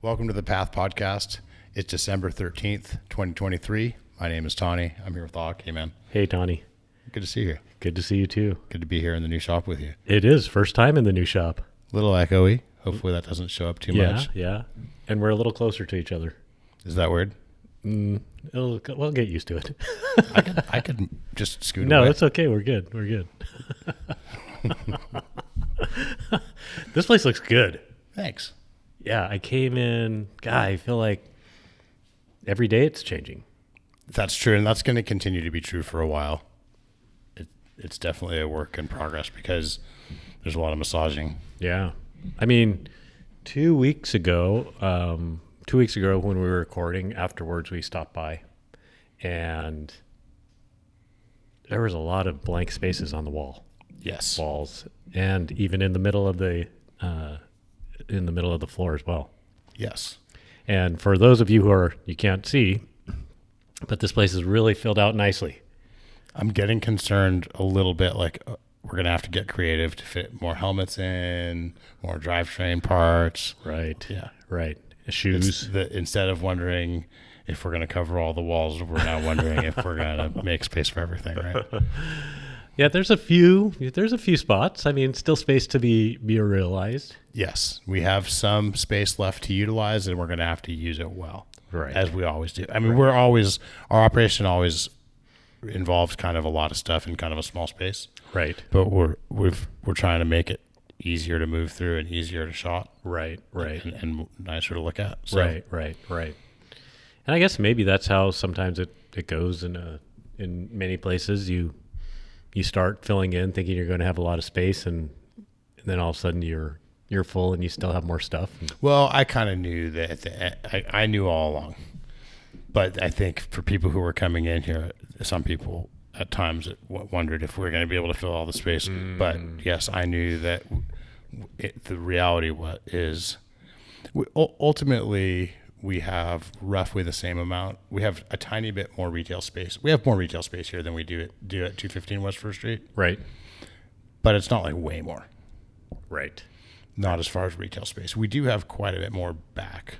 Welcome to the Path Podcast. It's December 13th, 2023. My name is Tani. I'm here with Auk. Hey, man. Hey, Tani. Good to see you. Good to see you, too. Good to be here in the new shop with you. It is. First time in the new shop. Little echoey. Hopefully that doesn't show up too much. Yeah. And we're a little closer to each other. Is that weird? We'll get used to it. I could just scoot No, away. it's okay. We're good. We're good. This place looks good. Thanks. Yeah, I came in. God, I feel like every day it's changing. That's true, and that's going to continue to be true for a while. It's definitely a work in progress because there's a lot of massaging. Yeah. I mean, 2 weeks ago when we were recording, afterwards we stopped by and there was a lot of blank spaces on the Yes. walls, and even in the middle of the floor as well. Yes. And for those of you you can't see, but this place is really filled out nicely. I'm getting concerned a little bit, like we're going to have to get creative to fit more helmets in, more drivetrain parts. Right. Yeah. Right. Shoes. Instead of wondering if we're going to cover all the walls, we're now wondering if we're going to make space for everything, right? Yeah, there's a few spots. I mean, still space to be realized. Yes. We have some space left to utilize, and we're going to have to use it well. Right. As we always do. I mean, our operation always involves kind of a lot of stuff in kind of a small space. Right. But we're trying to make it easier to move through and easier to shot. Right. And nicer to look at. So, Right. And I guess maybe that's how sometimes it goes in many places. You start filling in thinking you're going to have a lot of space, and then all of a sudden you're full and you still have more stuff. Well, I kind of knew that I knew all along. But I think for people who were coming in here, some people at times wondered if we were going to be able to fill all the space. But yes, I knew that the reality is ultimately we have roughly the same amount. We have a tiny bit more retail space. We have more retail space here than we do at 215 West First Street. Right. But it's not like way more. Right. Not as far as retail space. We do have quite a bit more back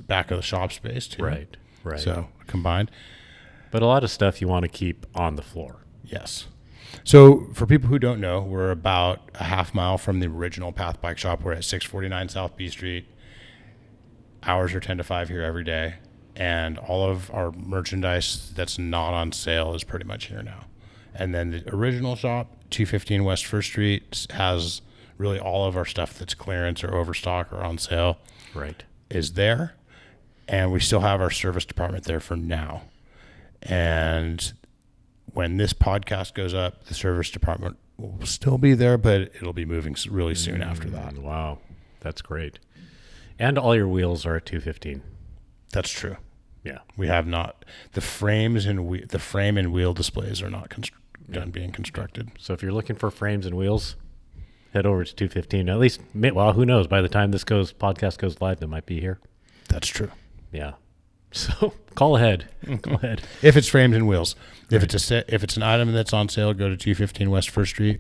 of the shop space too. Right. So combined. But a lot of stuff you want to keep on the floor. Yes. So for people who don't know, we're about a half mile from the original Path Bike Shop. We're at 649 South B Street. Hours are 10 to 5 here every day. And all of our merchandise that's not on sale is pretty much here now. And then the original shop, 215 West First Street, has really all of our stuff that's clearance or overstock or on sale. Right. Is there. And we still have our service department there for now. And when this podcast goes up, the service department will still be there, but it'll be moving really soon after that. Wow. That's great. And all your wheels are at 215. That's true. Yeah. We have not. The frame and wheel displays are not done being constructed. So if you're looking for frames and wheels, head over to 215. At least, well, who knows? By the time this podcast goes live, they might be here. That's true. Yeah. So call ahead. If it's frames and wheels. If it's an item that's on sale, go to 215 West First Street.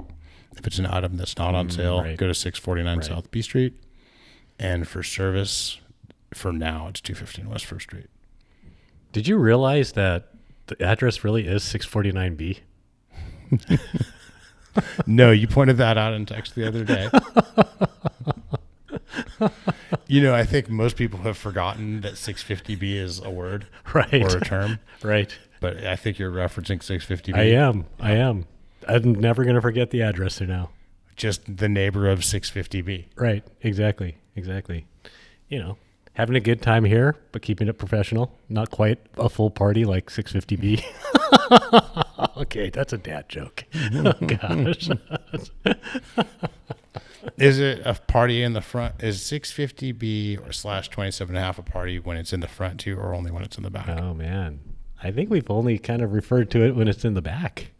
If it's an item that's not on sale, go to 649 South B Street. And for service, for now, it's 215 West First Street. Did you realize that the address really is 649B? No, you pointed that out in text the other day. I think most people have forgotten that 650B is a word or a term. Right. But I think you're referencing 650B. I am. I'm never going to forget the address there now. Just the neighbor of 650B. Right. Exactly. Having a good time here, but keeping it professional. Not quite a full party like 650B. Okay, that's a dad joke. Oh, gosh. Is it a party in the front? Is 650B or /27.5 a party when it's in the front too, or only when it's in the back? Oh, man. I think we've only kind of referred to it when it's in the back.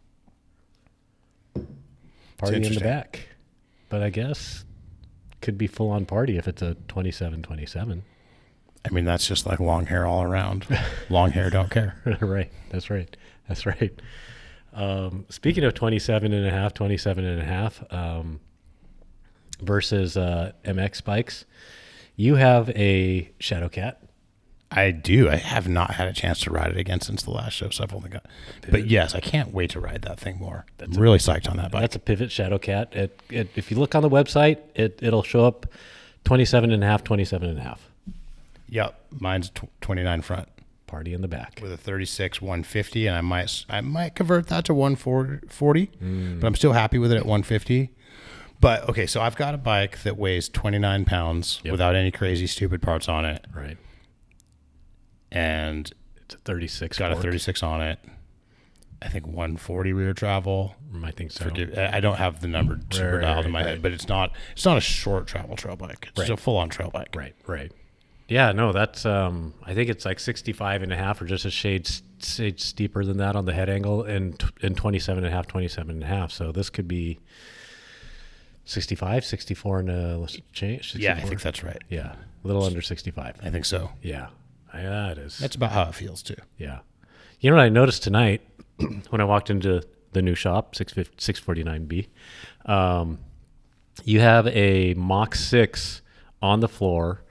Party in the back. But I guess could be full on party if it's a 2727. I mean, that's just like long hair all around. Long hair, don't care. Right. That's right. Speaking of 27.5 versus MX bikes, You have a Shadow Cat. I do. I have not had a chance to ride it again since the last show, so I've only got. But yes, I can't wait to ride that thing more. I'm really psyched on that bike. That's a Pivot Shadow Cat. If you look on the website, it'll show up 27.5, 27.5. Yep, mine's 29 front. Party in the back with a 36 150, and I might convert that to 140, but I'm still happy with it at 150. But okay, so I've got a bike that weighs 29 pounds without any crazy stupid parts on it. Right. And it's a 36. Got a 36 on it. I think 140 rear travel. I think so. I don't have the number super dialed in my head, but it's not a short travel trail bike. It's a full on trail bike. Right. Yeah, no, that's I think it's like 65.5 or just a shade steeper than that on the head angle, and 27.5, 27.5. So this could be 65, 64 and a change. 64. Yeah, I think that's right. Yeah, a little under 65. I think so. Yeah, it is. That's about how it feels too. Yeah. You know what I noticed tonight when I walked into the new shop, 649B, you have a Mach 6 on the floor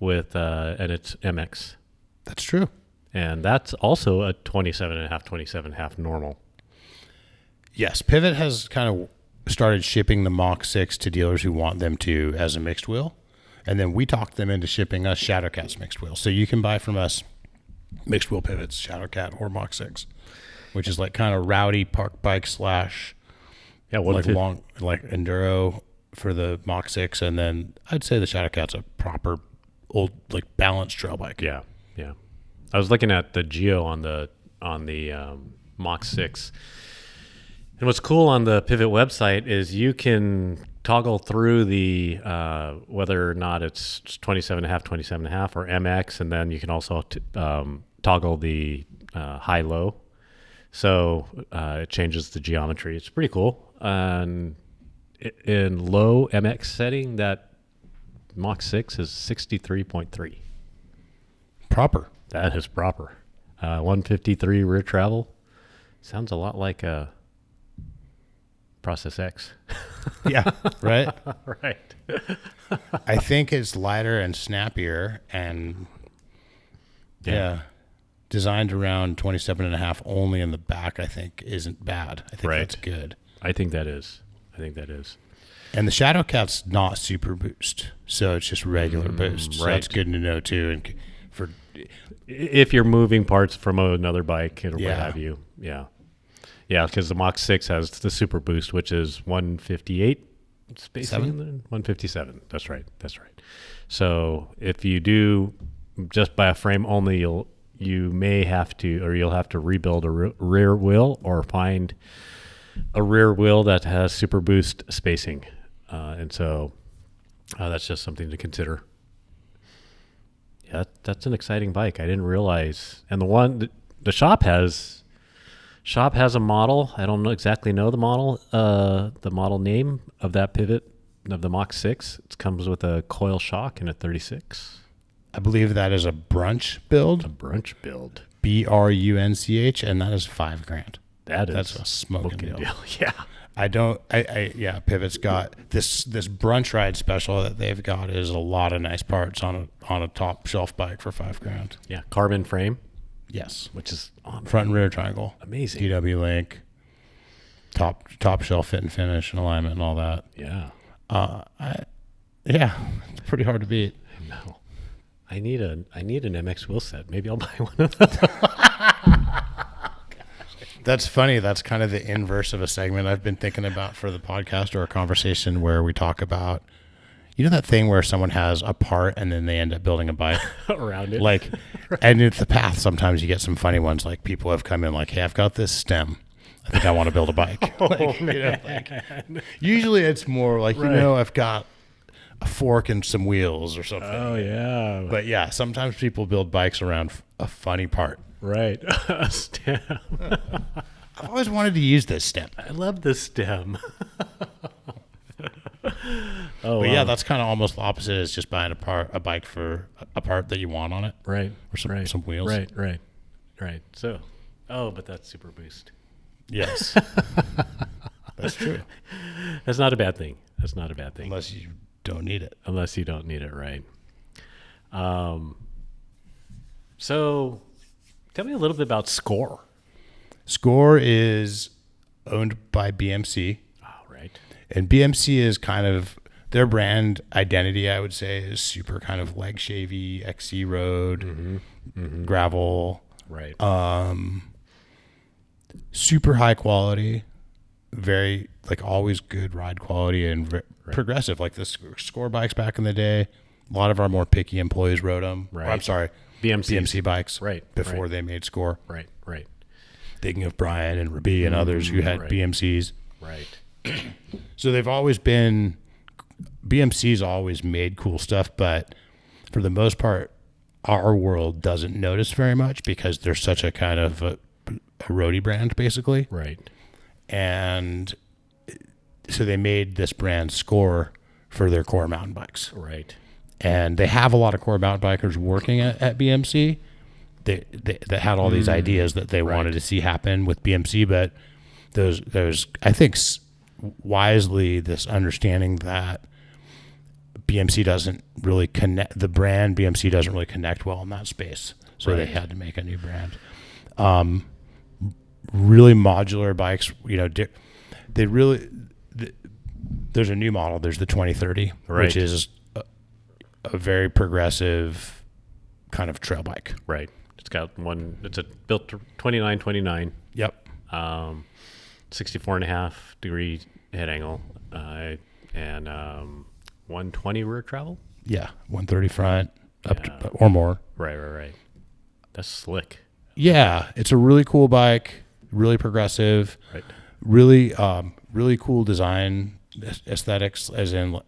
with and it's MX. That's true. And that's also a 27.5, 27.5 normal. Yes, Pivot has kind of started shipping the Mach 6 to dealers who want them to as a mixed wheel. And then we talked them into shipping us Shadowcats mixed wheel. So you can buy from us mixed wheel pivots, Shadowcat or Mach 6, which is like kind of rowdy park bike slash long enduro for the Mach 6. And then I'd say the Shadowcat's a proper old like balanced trail bike. Yeah. I was looking at the Geo on the Mach 6. And what's cool on the Pivot website is you can toggle through the whether or not it's 27.5, 27.5 or MX, and then you can also toggle the high-low. So it changes the geometry. It's pretty cool. And in low MX setting, that Mach 6 is 63.3. Proper. That is proper. 153 rear travel. Sounds a lot like a Process X. Yeah, right? Right. I think it's lighter and snappier and designed around 27.5 only in the back, I think isn't bad. I think that's good. I think that is. And the Shadowcat's not super boost, so it's just regular boost. So that's good to know too. And for if you're moving parts from another bike or what have you, because the Mach 6 has the super boost, which is 158 spacing, 157. That's right. So if you do just buy a frame only, you'll have to rebuild a rear wheel or find a rear wheel that has super boost spacing. And so that's just something to consider. Yeah, that's an exciting bike. I didn't realize. And the shop has a model. I don't exactly know the model name of that Pivot of the Mach 6. It comes with a coil shock and a 36. I believe that is a brunch build. BRUNCH, and that is $5,000. That's a smoking deal. Yeah. Pivot's got this brunch ride special that they've got is a lot of nice parts on a top shelf bike for $5,000. Yeah, carbon frame. Yes, which is front and rear triangle, amazing. DW link, top shelf fit and finish and alignment and all that. Yeah, it's pretty hard to beat. I know. I need an MX wheel set. Maybe I'll buy one of those. That's funny. That's kind of the inverse of a segment I've been thinking about for the podcast or a conversation where we talk about, that thing where someone has a part and then they end up building a bike around it. Like, and at the Path, sometimes you get some funny ones. Like people have come in like, hey, I've got this stem. I think I want to build a bike. Usually it's more like, I've got a fork and some wheels or something. Oh, yeah. But yeah, sometimes people build bikes around a funny part. Right. A stem. I've always wanted to use this stem. I love this stem. Yeah, that's kind of almost the opposite. Is just buying a bike for a part that you want on it. Right. Or some wheels. Right. So, but that's super boost. Yes. That's true. That's not a bad thing. Unless you don't need it. Right. So tell me a little bit about Scor. Scor is owned by BMC. Oh, right. And BMC is kind of their brand identity, I would say, is super kind of leg shavy, XC road, gravel. Right. Super high quality, very like always good ride quality and progressive. Like the Scor bikes back in the day, a lot of our more picky employees rode them. Right. Or, I'm sorry, BMC bikes. Right. Before they made Scor. Right. Right. Thinking of Brian and Rabi and others who had BMCs. Right. So they've always been, BMC's always made cool stuff, but for the most part, our world doesn't notice very much because they're such a kind of a roadie brand, basically. Right. And so they made this brand Scor for their core mountain bikes. Right. And they have a lot of core mountain bikers working at BMC that had all these ideas that they wanted to see happen with BMC, but there's I think wisely this understanding that BMC doesn't really connect, the brand BMC doesn't really connect well in that space. So they had to make a new brand. Really modular bikes, you know, they really, there's a new model. There's the 2030, which is a very progressive kind of trail bike. Right. It's got one, it's a built 2929. Yep. 64.5 degree head angle, and 120 rear travel. Yeah. 130 front up to, or more. Right. That's slick. Yeah. It's a really cool bike, really progressive, really cool design aesthetics, as in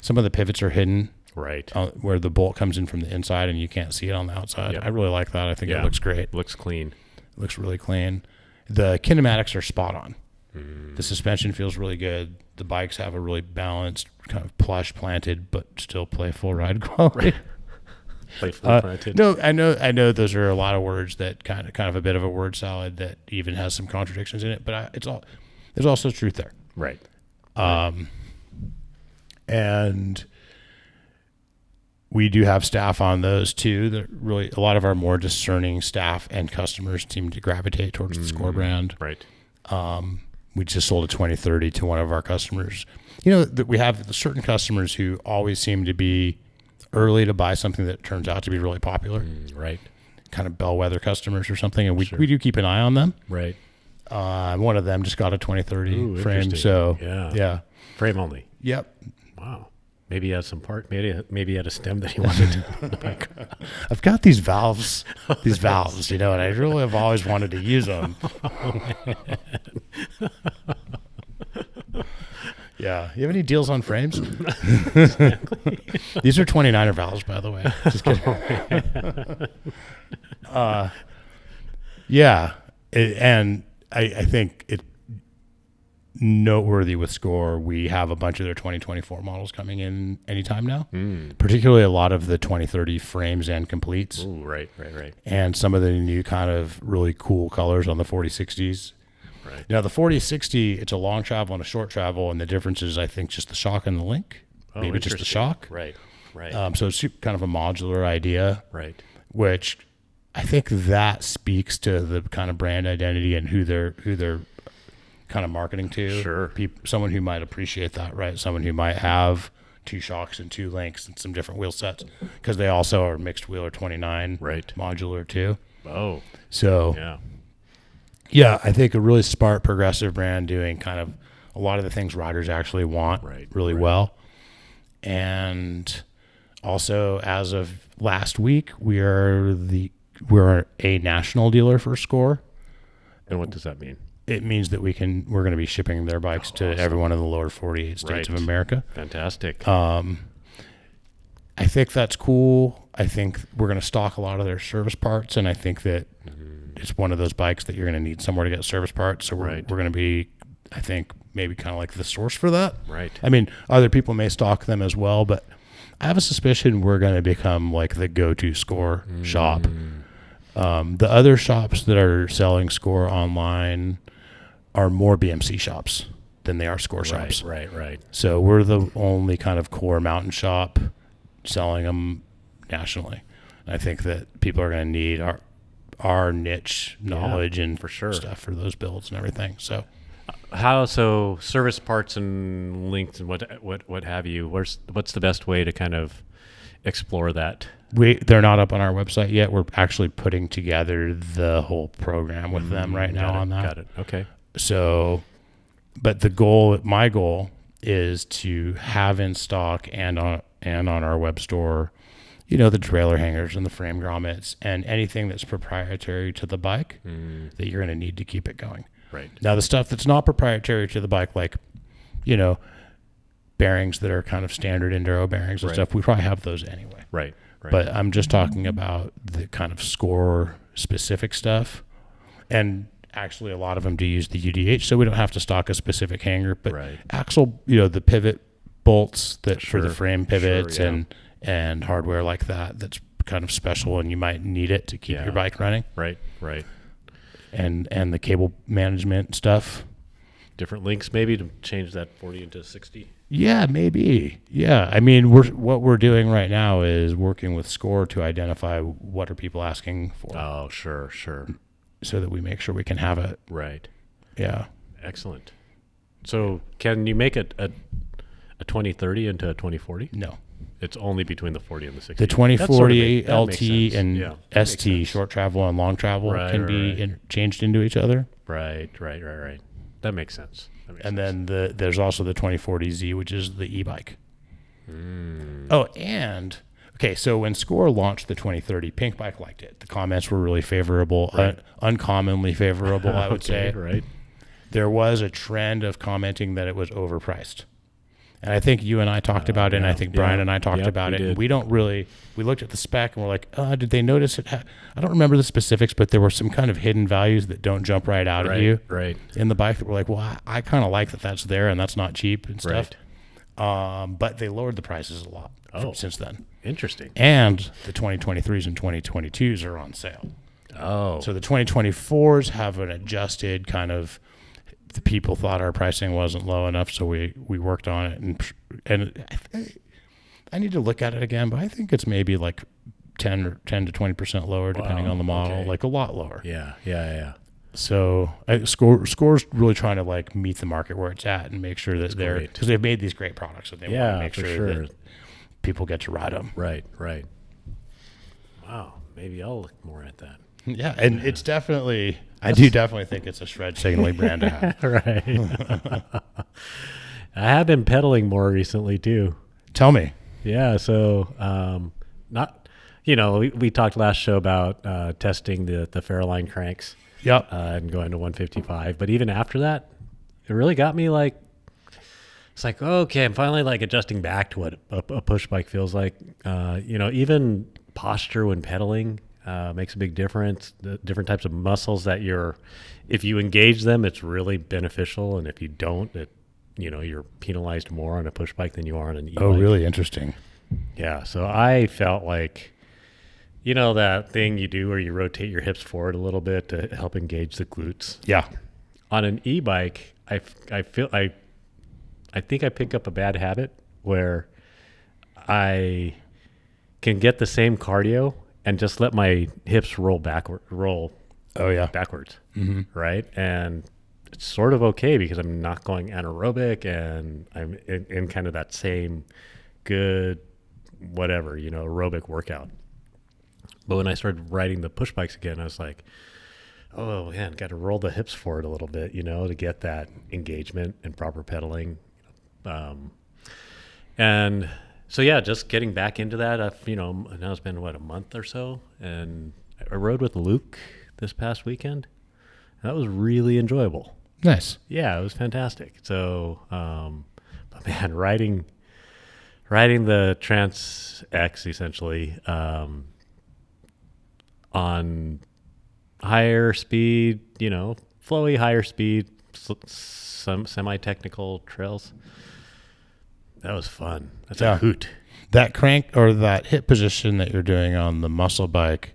some of the pivots are hidden. Right. Where the bolt comes in from the inside and you can't see it on the outside. Yep. I really like that. I think it looks great. Looks clean. It looks really clean. The kinematics are spot on. The suspension feels really good. The bikes have a really balanced, kind of plush planted, but still playful ride quality. Playfully planted. No, I know those are a lot of words that kind of a bit of a word salad that even has some contradictions in it, but there's also truth there. Right. And we do have staff on those too. That really, a lot of our more discerning staff and customers seem to gravitate towards the Scor brand. Right. We just sold a 2030 to one of our customers. You know, that we have certain customers who always seem to be early to buy something that turns out to be really popular. Right. Kind of bellwether customers or something. And we do keep an eye on them. Right. One of them just got a 2030 frame. So yeah. Frame only. Yep. Wow. Maybe he had some part. Maybe he had a stem that he wanted to. I've got these valves, you know, and I really have always wanted to use them. Yeah. You have any deals on frames? Exactly. These are 29er valves, by the way. Just kidding. Yeah. And I think it noteworthy with Scor, we have a bunch of their 2024 models coming in anytime now, particularly a lot of the 2030 frames and completes. Ooh, right. And some of the new kind of really cool colors on the 4060s. Right. Now, the 4060, it's a long travel and a short travel, and the difference is, I think, just the shock and the link. Oh, maybe just the shock. Right. So it's kind of a modular idea. Right. Which I think that speaks to the kind of brand identity and who they're kind of marketing to. Sure. Someone who might appreciate that, right? Someone who might have 2 shocks and 2 links and some different wheel sets, because they also are mixed wheel or 29 modular too. Oh. So yeah, I think a really smart progressive brand doing kind of a lot of the things riders actually want really well. And also, as of last week, we're a national dealer for Scor. And what does that mean? It means that we're going to be shipping their bikes to everyone in the lower 48 states of America. Fantastic. I think that's cool. I think we're going to stock a lot of their service parts, and I think that it's one of those bikes that you're going to need somewhere to get service parts. So we're going to be, I think, maybe kind of like the source for that. Right. I mean, other people may stock them as well, but I have a suspicion we're going to become like the go-to Scor shop. The other shops that are selling Scor online are more BMC shops than they are Scor shops. Right. So we're the only kind of core mountain shop selling them nationally. And I think that people are going to need our niche knowledge and for sure stuff for those builds and everything. So so service parts and links and what have you, what's the best way to kind of explore that? They're not up on our website yet. We're actually putting together the whole program with them right now on that. Got it. Okay. So, but my goal is to have in stock and on our web store, the trailer hangers and the frame grommets and anything that's proprietary to the bike that you're going to need to keep it going. Right. Now, the stuff that's not proprietary to the bike, like, bearings that are kind of standard enduro bearings and stuff, we probably have those anyway. Right. But I'm just talking about the kind of Scor specific stuff. And actually a lot of them do use the UDH, so we don't have to stock a specific hanger, but axle, the pivot bolts that for the frame pivots and hardware like that's kind of special, and you might need it to keep your bike running. Right. And the cable management stuff. Different links maybe to change that 40 into 60. Yeah, maybe. Yeah. I mean, what we're doing right now is working with Scor to identify what are people asking for. Oh, sure. So that we make sure we can have it. Right. Yeah. Excellent. So can you make a 2030 into a 2040? No. It's only between the 40 and the 60. The 2040 LT and ST, short travel and long travel, can be changed into each other. Right. That makes sense. Then there's also the 2040Z, which is the e-bike. Oh, and okay, so when Scor launched the 2030, Pink Bike liked it. The comments were really favorable, uncommonly favorable, I would say. Right. There was a trend of commenting that it was overpriced. And I think you and I talked about it, and I think Brian and I talked about it. And we looked at the spec and we're like, did they notice it? I don't remember the specifics, but there were some kind of hidden values that don't jump right out at you in the bike that were like, well, I kind of like that that's there and that's not cheap and stuff. But they lowered the prices a lot since then. Interesting. And the 2023s and 2022s are on sale. Oh. So the 2024s have an adjusted kind of, the people thought our pricing wasn't low enough, so we worked on it, and I need to look at it again, but I think it's maybe like 10 to 20% lower depending on the model, like a lot lower. Yeah. So Scor's really trying to like meet the market where it's at and make sure that because they've made these great products, and they want to make sure that people get to ride them. Right. Wow, maybe I'll look more at that. Yeah, and it's definitely. I do definitely think it's a shred signaling brand to have. Right. I have been pedaling more recently too. Tell me. Yeah. So, we talked last show about testing the Fairline cranks. Yep. And going to 155. But even after that, it really got me like, it's like, okay, I'm finally like adjusting back to what a push bike feels like. Even posture when pedaling makes a big difference. The different types of muscles that if you engage them, it's really beneficial. And if you don't, you're penalized more on a push bike than you are on an e-bike. Oh, really interesting. Yeah. So I felt like, that thing you do where you rotate your hips forward a little bit to help engage the glutes. Yeah. On an e-bike, I think I pick up a bad habit where I can get the same cardio and just let my hips roll backwards. Mm-hmm. Right. And it's sort of okay because I'm not going anaerobic and I'm in kind of that same good, whatever, aerobic workout. But when I started riding the push bikes again, I was like, oh man, got to roll the hips forward a little bit, to get that engagement and proper pedaling. And so, yeah, just getting back into that, now it's been, a month or so. And I rode with Luke this past weekend. That was really enjoyable. Nice. Yeah, it was fantastic. So, but man, riding the Trans X essentially on higher speed, flowy, higher speed, some semi-technical trails. That was fun. That's a hoot. That crank or that hip position that you're doing on the muscle bike,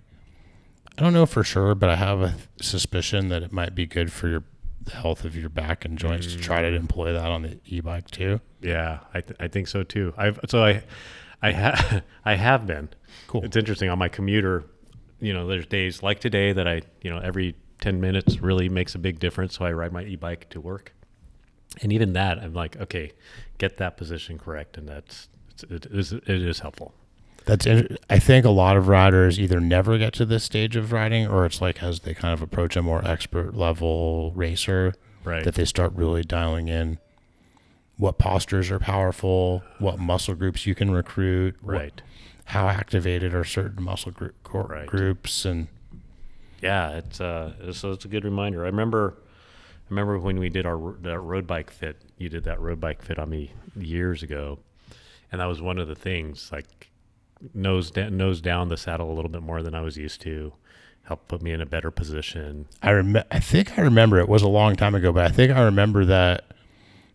I don't know for sure, but I have a suspicion that it might be good for the health of your back and joints to try to employ that on the e-bike too. Yeah, I think so too. I have been. Cool. It's interesting on my commuter. There's days like today that I every 10 minutes really makes a big difference. So I ride my e-bike to work, and even that I'm like, okay, get that position correct, and it is helpful. I think a lot of riders either never get to this stage of riding, or it's like as they kind of approach a more expert level racer, Right. that they start really dialing in what postures are powerful, what muscle groups you can recruit, Right. how activated are certain muscle groups, and so it's a good reminder. I remember when we did that road bike fit. You did that road bike fit on me years ago, and that was one of the things, like nose down the saddle a little bit more than I was used to, helped put me in a better position. I think I remember, it was a long time ago, but I think I remember that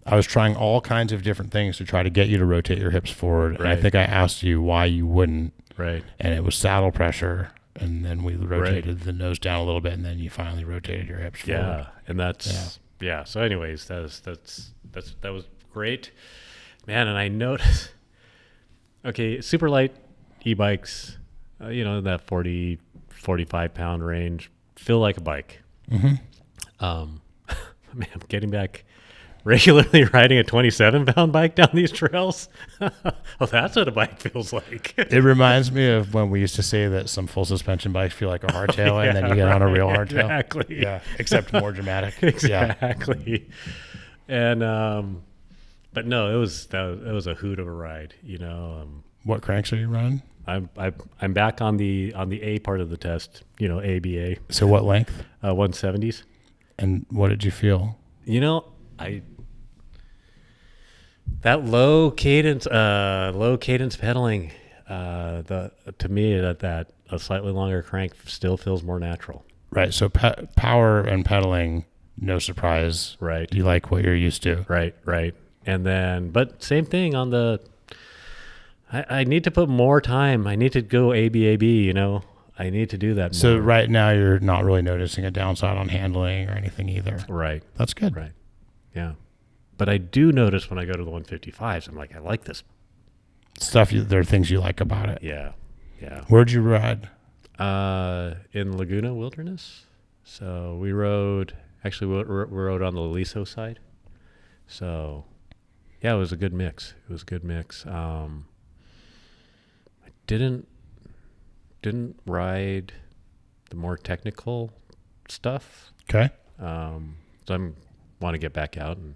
I was trying all kinds of different things to try to get you to rotate your hips forward. Right. And I think I asked you why you wouldn't. Right. And it was saddle pressure. And then we rotated the nose down a little bit, and then you finally rotated your hips forward. Yeah. And that's, So anyways, that was great, man. And I noticed, okay, super light e-bikes, that 40, 45 pound range, feel like a bike. Mm-hmm. Man, I'm getting back regularly riding a 27 pound bike down these trails. Well, that's what a bike feels like. It reminds me of when we used to say that some full suspension bikes feel like a hardtail, and then you get on a real hardtail. Exactly. Yeah, except more dramatic. Exactly. And but no, it was a hoot of a ride. What cranks are you running? I'm back on the A part of the test. ABA. So what length? 170s. And what did you feel? That low cadence pedaling, to me that a slightly longer crank still feels more natural. Right. So power and pedaling, no surprise. Right. You like what you're used to. Right. And then, but same thing on I need to put more time. I need to go ABAB, I need to do that more. So right now you're not really noticing a downside on handling or anything either. Right. That's good. Right. Yeah. But I do notice when I go to the 155s, I'm like, I like this there are things you like about it. Yeah. Where'd you ride? In Laguna Wilderness. So we rode on the Liso side. So yeah, it was a good mix. I didn't ride the more technical stuff. Okay. So I want to get back out and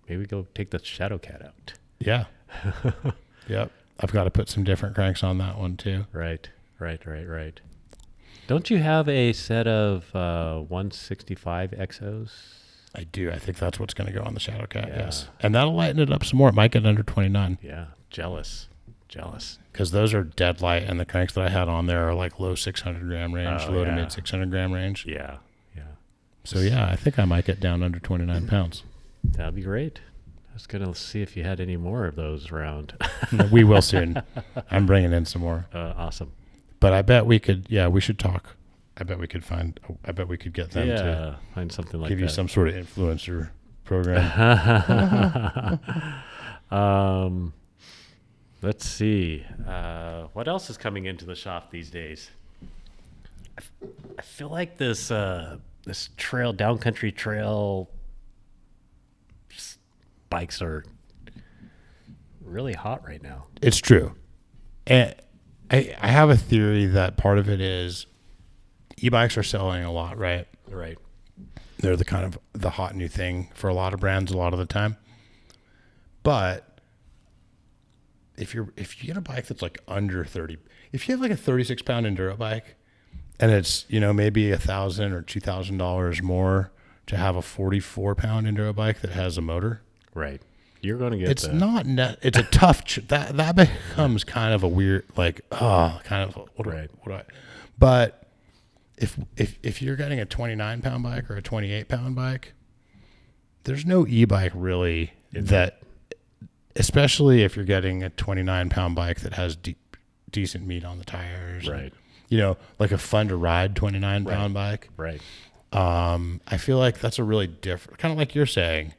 maybe go take the Shadow Cat out. Yeah. Yep. I've got to put some different cranks on that one too. Right. Don't you have a set of 165 Exos? I do. I think that's what's going to go on the Shadow Cat. Yeah. Yes. And that'll lighten it up some more. It might get under 29. Yeah. Jealous. Because those are dead light, and the cranks that I had on there are like low 600 gram range, low to mid 600 gram range. Yeah. So yeah, I think I might get down under 29 pounds. That'd be great. I was going to see if you had any more of those around. We will soon. I'm bringing in some more. Awesome. But I bet we could, we should talk. I bet we could get them to find something like that. Give you some sort of influencer program. Let's see. What else is coming into the shop these days? I feel like this trail, downcountry trail bikes are really hot right now. It's true. And I have a theory that part of it is e-bikes are selling a lot, right? Right. They're the kind of the hot new thing for a lot of brands a lot of the time. But if you get a bike that's like under 30, if you have like a 36 pound enduro bike and it's, maybe $1,000 or $2,000 more to have a 44 pound enduro bike that has a motor. Right. You're going to get it's a tough, that becomes kind of a weird, but if you're getting a 29 pound bike or a 28 pound bike, there's no e-bike really that, especially if you're getting a 29 pound bike that has decent meat on the tires, right? Like a fun to ride 29 pound bike, right? I feel like that's a really different, kind of like you're saying,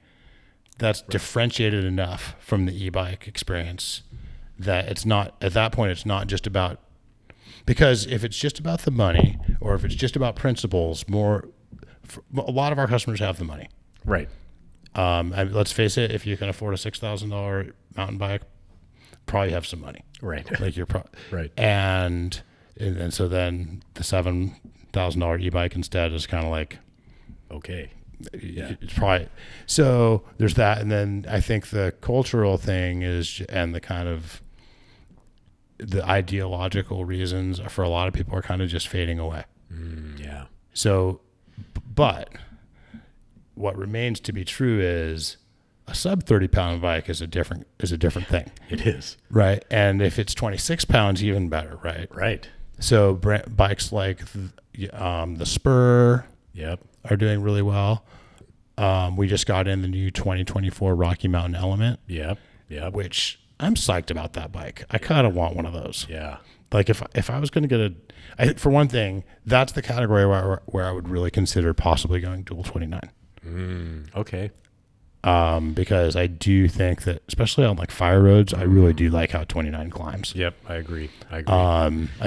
that's differentiated enough from the e-bike experience that it's not, at that point, it's not just about, because if it's just about the money or if it's just about principles, a lot of our customers have the money. Right. And let's face it, if you can afford a $6,000 mountain bike, probably have some money. Right. Like you're right. And so then the $7,000 e-bike instead is kind of like, okay. Yeah. It's probably, so there's that. And then I think the cultural thing is, and the kind of the ideological reasons for a lot of people are kind of just fading away. Yeah. So, but what remains to be true is a sub 30 pound bike is a different thing. It is. Right. And if it's 26 pounds, even better. Right. Right. So bikes like the Spur, yep, are doing really well. We just got in the new 2024 Rocky Mountain Element. Yep. Which I'm psyched about that bike. I kind of want one of those. Yeah. Like if I was going to get for one thing, that's the category where I would really consider possibly going dual 29. Okay. Because I do think that, especially on like fire roads, I really do like how 29 climbs. Yep. I agree. I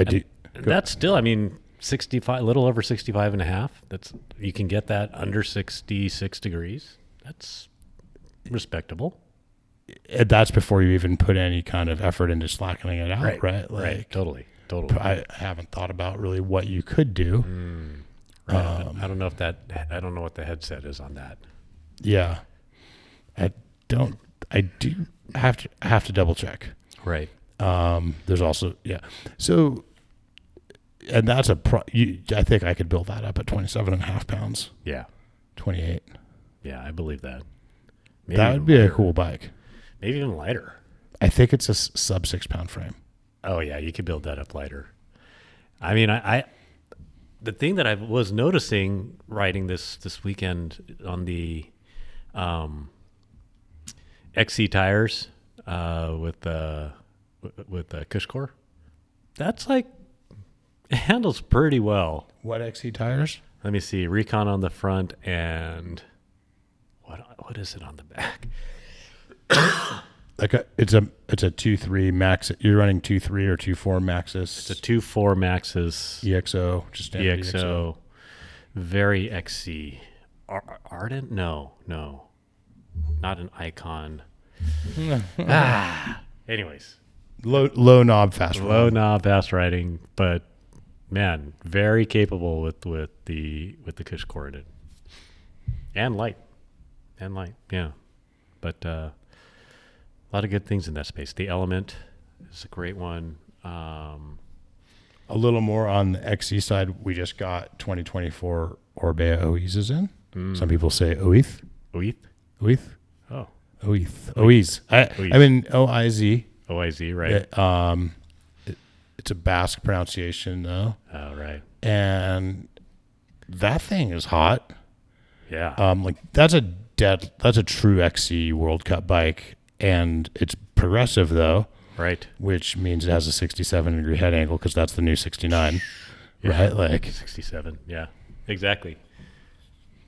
do. That's still, I mean, 65, a little over 65 and a half. You can get that under 66 degrees. That's respectable. That's before you even put any kind of effort into slackening it out, right? Like, right. Totally. I haven't thought about really what you could do. Right. I don't know what the headset is on that. Yeah. I do have to double check. Right. There's also, yeah. So, and that's I think I could build that up at 27 and a half pounds. Yeah. 28. Yeah, I believe that. Maybe that would be lighter. A cool bike. Maybe even lighter. I think it's a sub 6 pound frame. Oh yeah. You could build that up lighter. I mean, the thing that I was noticing riding this weekend on the, XC tires, with the Scor, that's like, it handles pretty well. What XC tires? Let me see. Recon on the front and what is it on the back? Like it's a 2.3 max. You're running 2.3 or 2.4 Maxxis. It's a 2.4 Maxxis EXO, just EXO, very XC. Ardent? No, not an Icon. Anyways, low knob fast riding. Low knob fast riding, but man, very capable with the Scor in it, and light, yeah. But a lot of good things in that space. The Element is a great one. A little more on the XC side, we just got 2024 Orbea Oizes in. Some people say Oith. Oith? Oh. Oiz. I mean OIZ. OIZ, right. It's a Basque pronunciation though. Oh, right. And that thing is hot. Yeah. Like that's a true XC World Cup bike, and it's progressive though. Right. Which means it has a 67-degree head angle because that's the new 69. Yeah. Right? Like 67. Yeah. Exactly.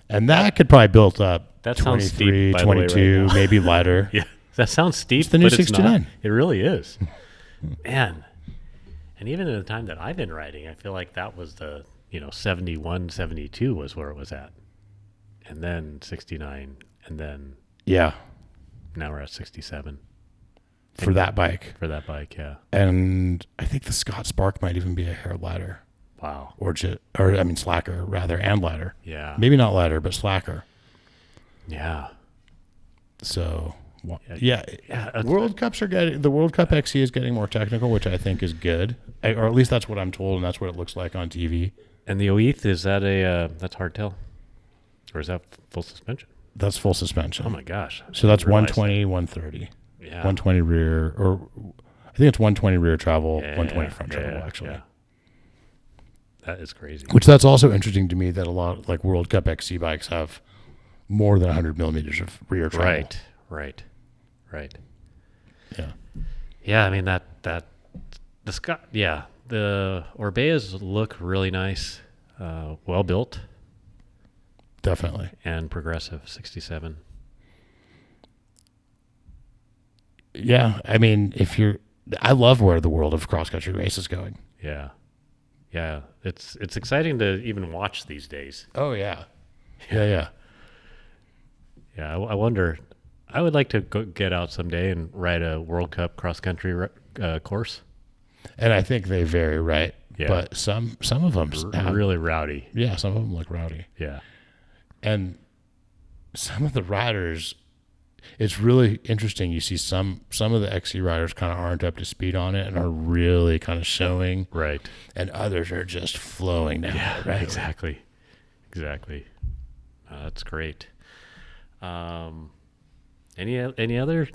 And that could probably build up that 23, sounds steep, 22, right maybe lighter. Yeah. That sounds steep. It's the new but 69. It's not. It really is. Man. And even in the time that I've been riding, I feel like that was the, 71, 72 was where it was at. And then 69. And then. Yeah. Now we're at 67. For that bike. Yeah. And I think the Scott Spark might even be a hair lighter. Wow. Slacker rather, and lighter. Yeah. Maybe not lighter, but slacker. Yeah. So, yeah. World Cups the World Cup XC is getting more technical, which I think is good. Or at least that's what I'm told, and that's what it looks like on TV. And the Oith, is that that's hardtail? Or is that full suspension? That's full suspension. Oh my gosh. So that's 120, 130. Yeah. 120 rear, or I think it's 120 rear travel, 120 front travel, actually. Yeah. That is crazy. Which that's also interesting to me that a lot of like World Cup XC bikes have more than 100 millimeters of rear travel. Right. Yeah. Yeah, I mean the Orbeas look really nice, well built. Definitely. And progressive, 67. Yeah, I mean, if you're I love where the world of cross country race is going. Yeah. Yeah. It's exciting to even watch these days. Oh yeah. Yeah. Yeah. I wonder, I would like to get out someday and ride a World Cup cross country course. And I think they vary, right? Yeah. But some of them really rowdy. Yeah, some of them look rowdy. Yeah. And some of the riders, it's really interesting. You see some of the XC riders kind of aren't up to speed on it and are really kind of showing. Right. And others are just flowing down. Yeah, right? Exactly. That's great. Any other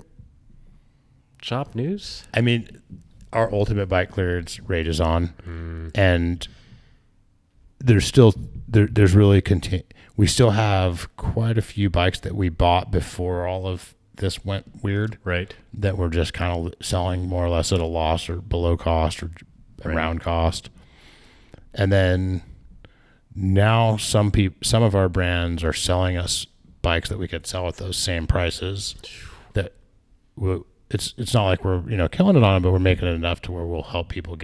shop news? I mean, our ultimate bike clearance rate is on, and there's still there's really we still have quite a few bikes that we bought before all of this went weird, right? That we're just kind of selling more or less at a loss or below cost or around cost, and then now some of our brands are selling us bikes that we could sell at those same prices. That it's not like we're killing it on them, but we're making it enough to where we'll help people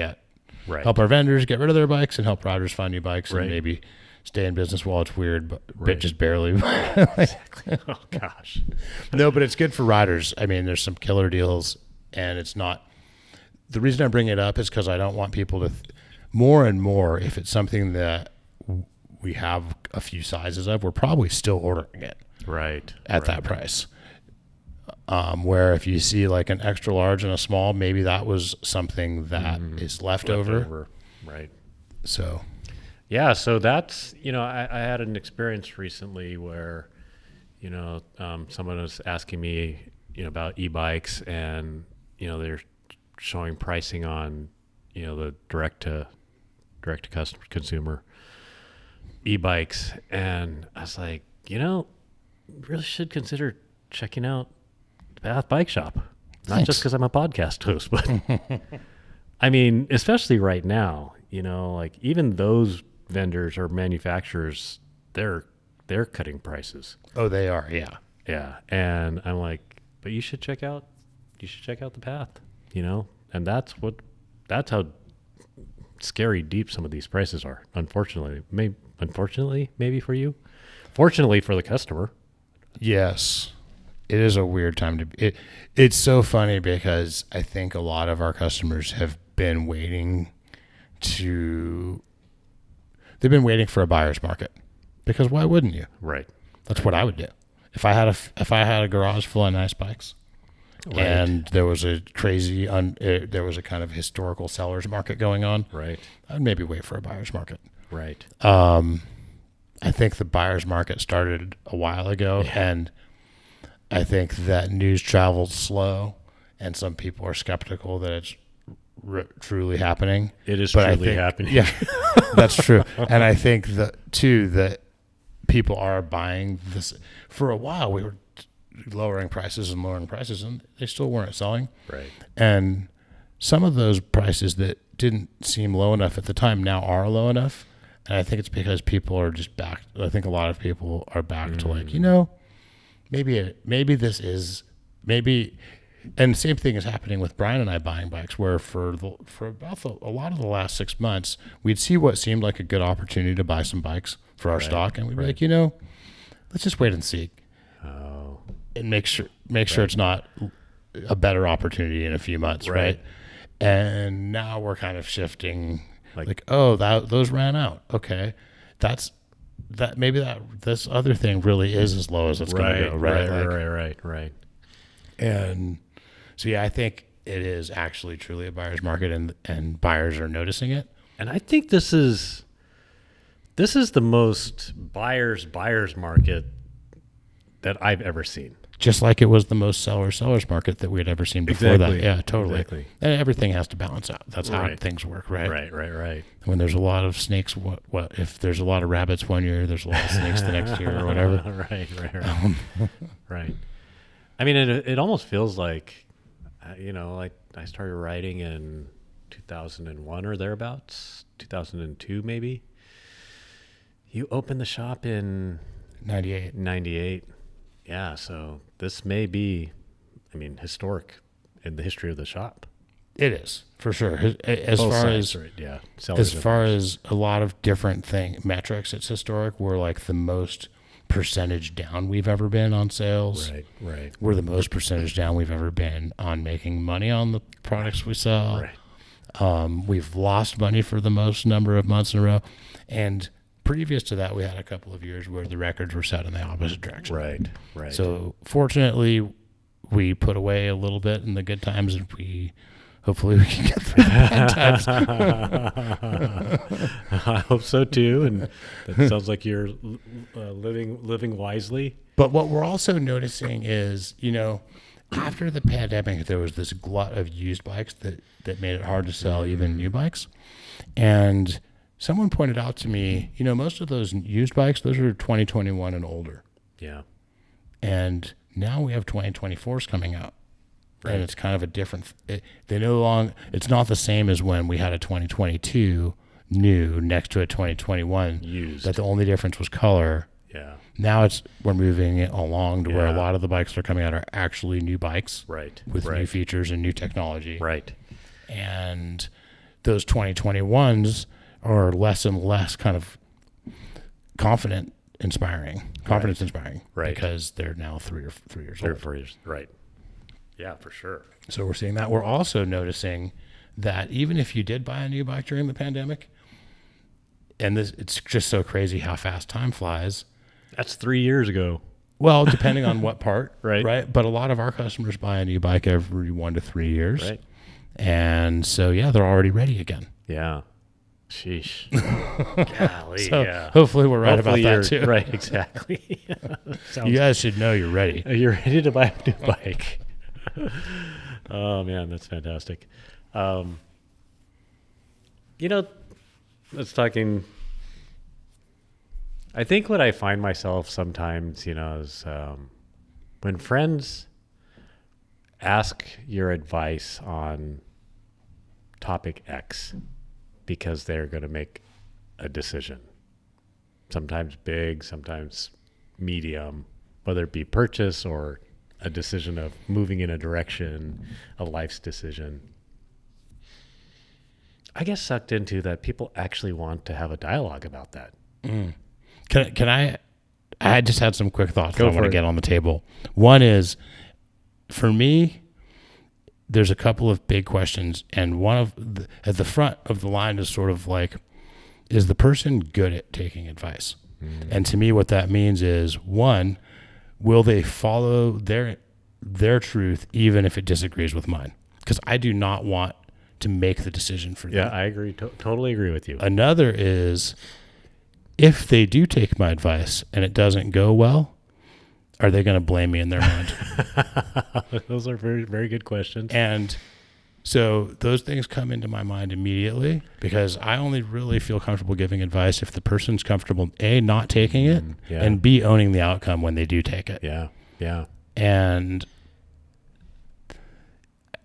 help our vendors get rid of their bikes and help riders find new bikes and maybe stay in business while it's weird, but just barely. Exactly. Oh gosh. No, but it's good for riders. I mean, there's some killer deals, and it's not. The reason I bring it up is because I don't want people to more and more. If it's something that we have a few sizes of, we're probably still ordering it at that price. Where if you see like an extra large and a small, maybe that was something that is left over. Right. So, yeah. So that's, I had an experience recently where, someone was asking me, about e-bikes and, they're showing pricing on, the direct to customer consumer e-bikes. And I was like, really should consider checking out Path Bike Shop. Not just because I'm a podcast host, but I mean, especially right now, like even those vendors or manufacturers, they're cutting prices. Oh, they are. Yeah. Yeah. And I'm like, but you should check out the Path, and that's how scary deep some of these prices are. Unfortunately, maybe for you, fortunately for the customer. Yes. It is a weird time to be. It's so funny because I think a lot of our customers have been waiting for a buyer's market, because why wouldn't you? Right. That's what I would do. If I had a garage full of nice bikes, and there was a crazy there was a kind of historical seller's market going on, right, I'd maybe wait for a buyer's market. Right. I think the buyer's market started a while ago, and I think that news traveled slow, and some people are skeptical that it's truly happening. It is truly happening. Yeah, that's true. And I think that people are buying this. For a while, we were lowering prices, and they still weren't selling. Right. And some of those prices that didn't seem low enough at the time now are low enough. And I think it's because people are just back. I think a lot of people are back to like, maybe this is maybe, and the same thing is happening with Brian and I buying bikes, where for about a lot of the last 6 months, we'd see what seemed like a good opportunity to buy some bikes for our stock, and we'd be like, let's just wait and see, and make sure it's not a better opportunity in a few months, right? And now we're kind of shifting, those ran out. Okay, maybe this other thing really is as low as it's going to go, right? Right. And so, yeah, I think it is actually truly a buyer's market, and buyers are noticing it. And I think this is the most buyer's market that I've ever seen. Just like it was the most seller's market that we had ever seen before that. Yeah, totally. Exactly. And everything has to balance out. That's how things work, right? Right. When there's a lot of snakes, what if there's a lot of rabbits one year, there's a lot of snakes the next year or whatever. Right. I mean, it almost feels like, like I started riding in 2001 or thereabouts, 2002 maybe. You opened the shop in 98. Yeah, so this may be, historic in the history of the shop. It is for sure. As Both far sides, as right? Yeah. as Sellers far and as a lot of different metrics, it's historic. We're like the most percentage down we've ever been on sales. buyers. Right. We're the most percentage down we've ever been on making money on the products we sell. Right. We've lost money for the most number of months in a row. And previous to that, we had a couple of years where the records were set in the opposite direction. Right. So fortunately, we put away a little bit in the good times, and hopefully we can get through the bad times. I hope so too. And that sounds like you're living wisely. But what we're also noticing is, after the pandemic, there was this glut of used bikes that made it hard to sell even new bikes. And someone pointed out to me, most of those used bikes, those are 2021 and older. Yeah. And now we have 2024s coming out. Right. And it's kind of a different, it's not the same as when we had a 2022 new next to a 2021 Used. that the only difference was color. Yeah. Now we're moving it along to where a Yeah. lot of the bikes that are coming out are actually new bikes Right. with new features and new technology. Right. And those 2021s are less and less kind of confidence inspiring, Right. because they're now 3 years old. 4 years. Right. Yeah, for sure. So we're seeing that. We're also noticing that even if you did buy a new bike during the pandemic, and it's just so crazy how fast time flies. That's 3 years ago. Well, depending on what part, Right. But a lot of our customers buy a new bike every 1 to 3 years, Right. and so they're already ready again. Yeah. Sheesh. Golly. So Yeah. hopefully we're right Hopefully about that you're- too. Right. Exactly. You guys should know you're ready. You're ready to buy a new bike. Oh man, that's fantastic. Let's talking. I think what I find myself sometimes, is when friends ask your advice on topic X because they're going to make a decision, sometimes big, sometimes medium, whether it be purchase or a decision of moving in a direction, a life's decision. I get sucked into that people actually want to have a dialogue about that. Can I just had some quick thoughts that I want to it. get on the table. One is, for me, there's a couple of big questions, and one at the front of the line is sort of like, is the person good at taking advice? And to me, what that means is, one, will they follow their truth even if it disagrees with mine? Because I do not want to make the decision for them. Yeah, I agree. Totally agree with you. Another is, if they do take my advice and it doesn't go well, are they going to blame me in their mind? Those are very, very good questions. And so those things come into my mind immediately, because I only really feel comfortable giving advice if the person's comfortable, A, not taking it, Yeah. and B, owning the outcome when they do take it. Yeah. Yeah. And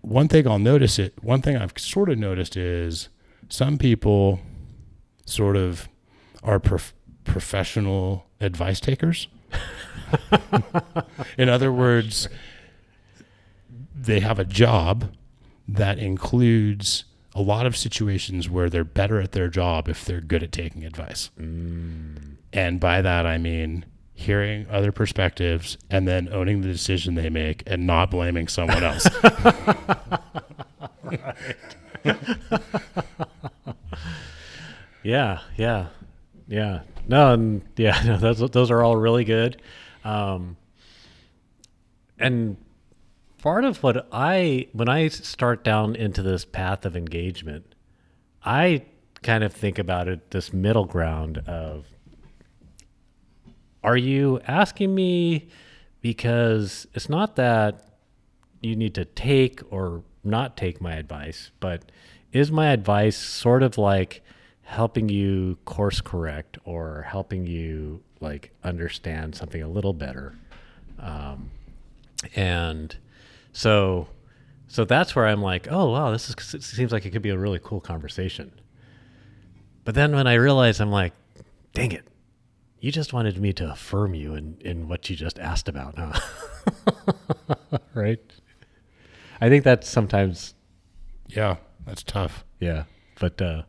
one thing I've sort of noticed is some people sort of are professional advice takers. In other words, they have a job that includes a lot of situations where they're better at their job if they're good at taking advice. And by that, I mean hearing other perspectives and then owning the decision they make and not blaming someone else. Yeah. No, those are all really good. And part of when I start down into this path of engagement, I kind of think about it, this middle ground of, are you asking me because it's not that you need to take or not take my advice, but is my advice sort of like helping you course correct or helping you like understand something a little better? And so that's where I'm like, oh wow, it seems like it could be a really cool conversation. But then when I realize, I'm like, dang it, you just wanted me to affirm you in what you just asked about, huh? Right? I think that's sometimes Yeah, that's tough. Yeah. But no,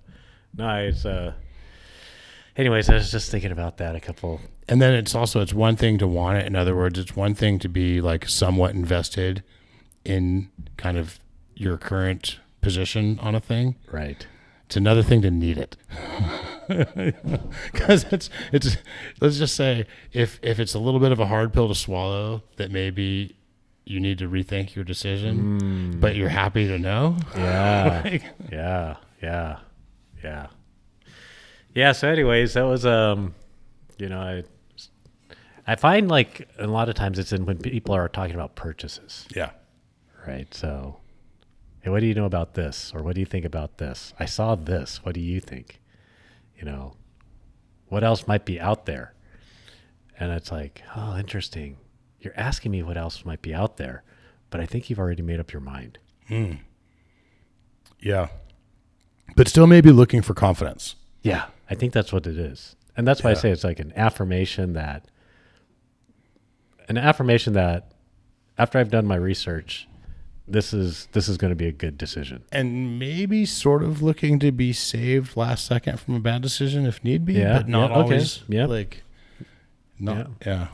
it's anyways, I was just thinking about that a couple. And then it's one thing to want it. In other words, it's one thing to be like somewhat invested in kind of your current position on a thing. Right. It's another thing to need it. Because it's let's just say if it's a little bit of a hard pill to swallow, that maybe you need to rethink your decision, but you're happy to know. Yeah. Like, Yeah. So anyways, that was I find like a lot of times it's in when people are talking about purchases. yeah. Right. So, hey, what do you know about this? Or what do you think about this? I saw this. What do you think? What else might be out there? And it's like, oh, interesting. You're asking me what else might be out there, but I think you've already made up your mind. Yeah. But still maybe looking for confidence. Yeah. I think that's what it is. And that's why I say it's like an affirmation that after I've done my research, this is going to be a good decision. And maybe sort of looking to be saved last second from a bad decision if need be, Yeah, but not yeah, okay. always. Yep. Like, not, yeah.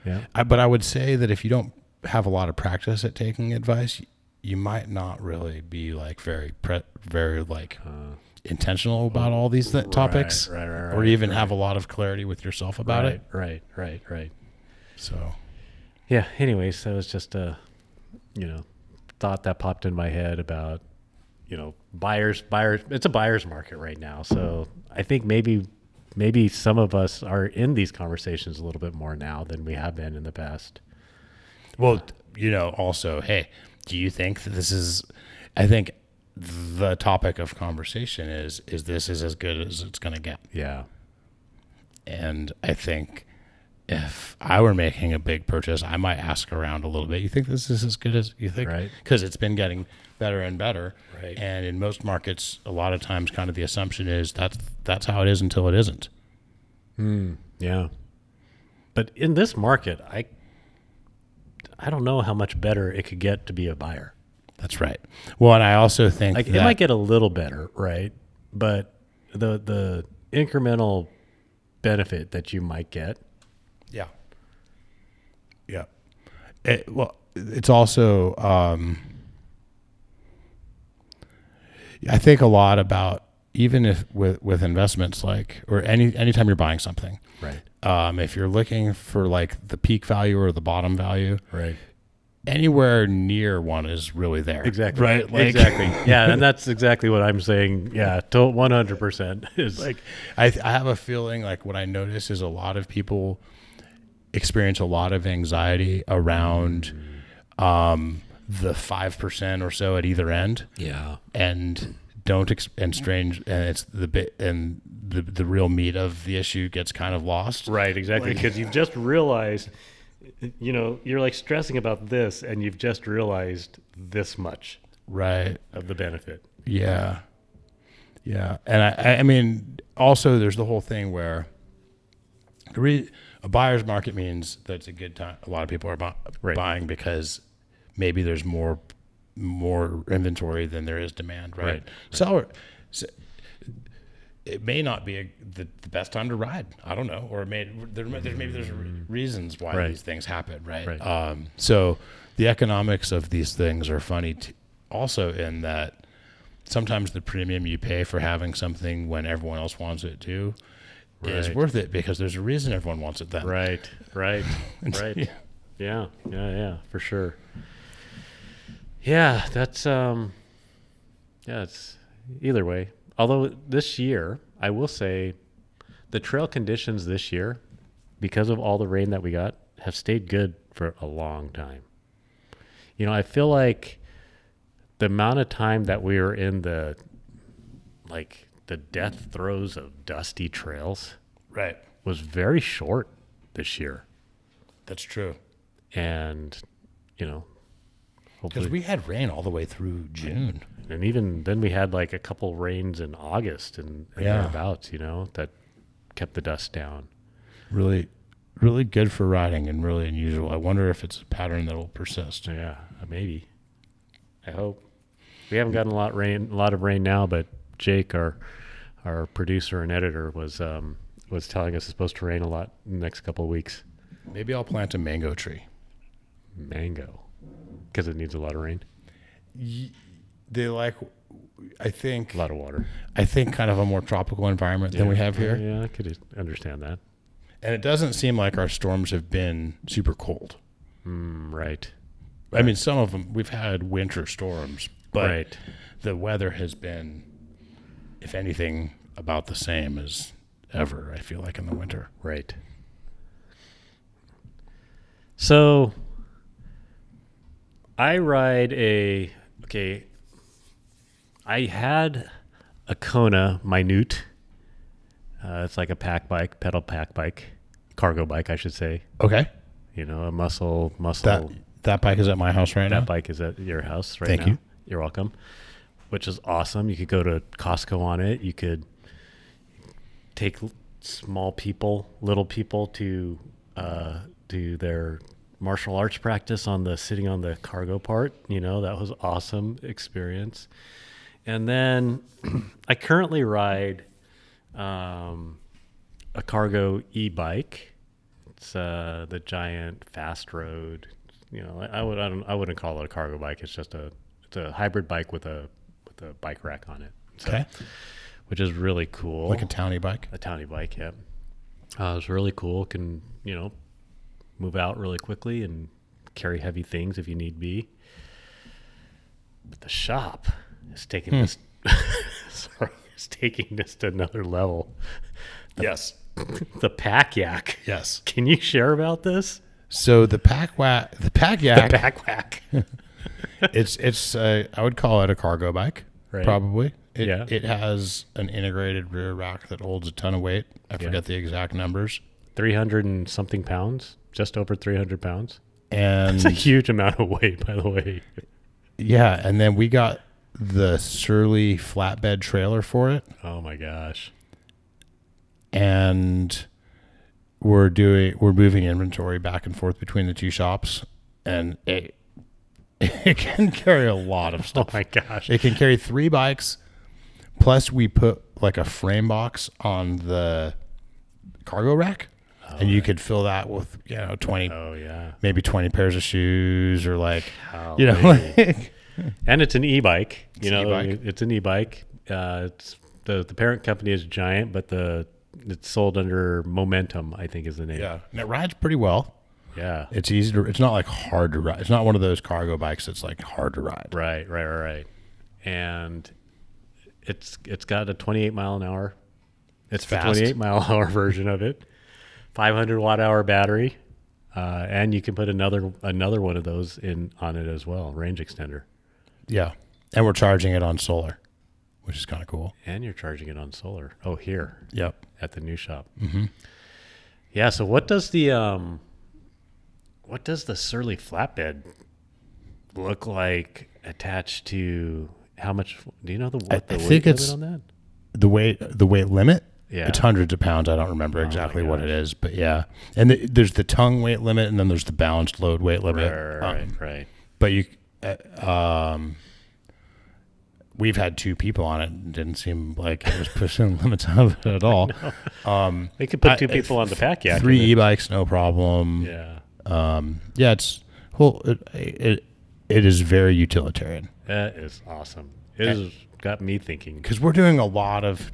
Yeah. But I would say that if you don't have a lot of practice at taking advice, you might not really be like very like intentional about all these topics, right, or even have a lot of clarity with yourself about it. Right. So, yeah. Anyways, that was just a, thought that popped in my head about, buyers. It's a buyer's market right now. So I think maybe some of us are in these conversations a little bit more now than we have been in the past. well, also, hey, do you think that this is? I think the topic of conversation is this is as good as it's going to get. Yeah. And I think if I were making a big purchase, I might ask around a little bit. You think this is as good as you think? Right. Because it's been getting better and better. Right. And in most markets, a lot of times kind of the assumption is that's how it is until it isn't. Yeah. But in this market, I don't know how much better it could get to be a buyer. That's right. Well, and I also think Like that it might get a little better, right? But the incremental benefit that you might get. Yeah. Yeah. It's also, I think a lot about, even if with investments, like, or anytime you're buying something, Right. If you're looking for like the peak value or the bottom value, Right. anywhere near one is really there. Exactly. Right. Like, exactly. Yeah. And that's exactly what I'm saying. Yeah. 100% is like, I have a feeling like what I notice is a lot of people experience a lot of anxiety around the 5% or so at either end. Yeah. And it's the bit, and the real meat of the issue gets kind of lost. Right. Exactly. Because you've just realized, you're like stressing about this and you've just realized this much Right. of the benefit. Yeah. Yeah. And I mean, also there's the whole thing where a buyer's market means that it's a good time. A lot of people are buying because maybe there's more inventory than there is demand, right? Seller, it may not be the best time to ride. I don't know, or there's reasons why these things happen, right? So the economics of these things are funny, also in that sometimes the premium you pay for having something when everyone else wants it too is worth it, because there's a reason everyone wants it then. Right. Yeah, for sure. Yeah, that's it's either way. Although this year, I will say the trail conditions this year, because of all the rain that we got, have stayed good for a long time. I feel like the amount of time that we were in the death throes of dusty trails was very short this year. That's true. And, because we had rain all the way through June. And even then we had like a couple rains in August and thereabouts, that kept the dust down. Really, really good for riding and really unusual. I wonder if it's a pattern that will persist. Yeah, maybe. I hope. We haven't gotten a lot of rain now, but Jake, our producer and editor, was telling us it's supposed to rain a lot in the next couple of weeks. Maybe I'll plant a mango tree. Mango, because it needs a lot of rain. They like, I think, A lot of water. I think kind of a more tropical environment than we have here. Yeah, I could understand that. And it doesn't seem like our storms have been super cold. Right. I mean, some of them, we've had winter storms, but Right. the weather has been, if anything, about the same as ever, I feel like, in the winter. Right. So I had a Kona Minute. It's like a pedal pack bike, cargo bike, I should say. Okay. You know, a muscle. That bike is at my house right now. That bike is at your house right Thank now. you. You're welcome. Which is awesome. You could go to Costco on it. You could take little people to do their martial arts practice sitting on the cargo part. You know, that was awesome experience. And then I currently ride a cargo e-bike. It's the giant fast road. You know, I wouldn't call it a cargo bike. It's just it's a hybrid bike with a bike rack on it. So, Okay. Which is really cool. Like a townie bike. A townie bike, yeah. It's really cool. Can, you know, move out really quickly and carry heavy things if you need be. But the shop is taking this. Sorry, it's taking this to another level. Yes. The Pak Yak. Yes. Can you share about this? So the Pak Yak, The Pak Yak. it's I would call it a cargo bike, Right. probably. Yeah. It has an integrated rear rack that holds a ton of weight. I forget the exact numbers. 300 and something pounds, just over 300 pounds. And It's a huge amount of weight, by the way. yeah, and then we got the Surly flatbed trailer for it. Oh my gosh. And we're moving inventory back and forth between the two shops, and it can carry a lot of Oh stuff. my gosh. It can carry 3 bikes, plus we put like a frame box on the cargo rack, and you could fill that with 20, Oh yeah. maybe 20 pairs of shoes, or like Golly. like And it's an e-bike. It's an e-bike. It's an e-bike. It's the parent company is Giant, but it's sold under Momentum, I think is the name. yeah, and it rides pretty well. Yeah. It's easy to. It's not like hard to ride. It's not one of those cargo bikes that's like hard to ride. Right. And it's got a 28 mile an hour. It's the fast. 28 mile an hour version of it. 500 watt hour battery, and you can put another one of those on it as well, range extender. Yeah, and we're charging it on solar, which is kind of cool. And you're charging it on solar. Oh, here. Yep. At the new shop. Mm-hmm. Yeah. So what does the Surly flatbed look like attached to? How much? Do you know what the I weight think limit it's on that? the weight limit. Yeah. It's hundreds of pounds. I don't remember exactly what it gosh. is, but yeah. And there's the tongue weight limit, and then there's the balanced load weight limit. Right. But we've had 2 people on it. It didn't seem like it was pushing limits of it at all. They could put 2 people on the Pak Yak. 3 e-bikes, no problem. Yeah. Yeah, it's well. It is very utilitarian That is awesome. It has got me thinking. because we're doing a lot of.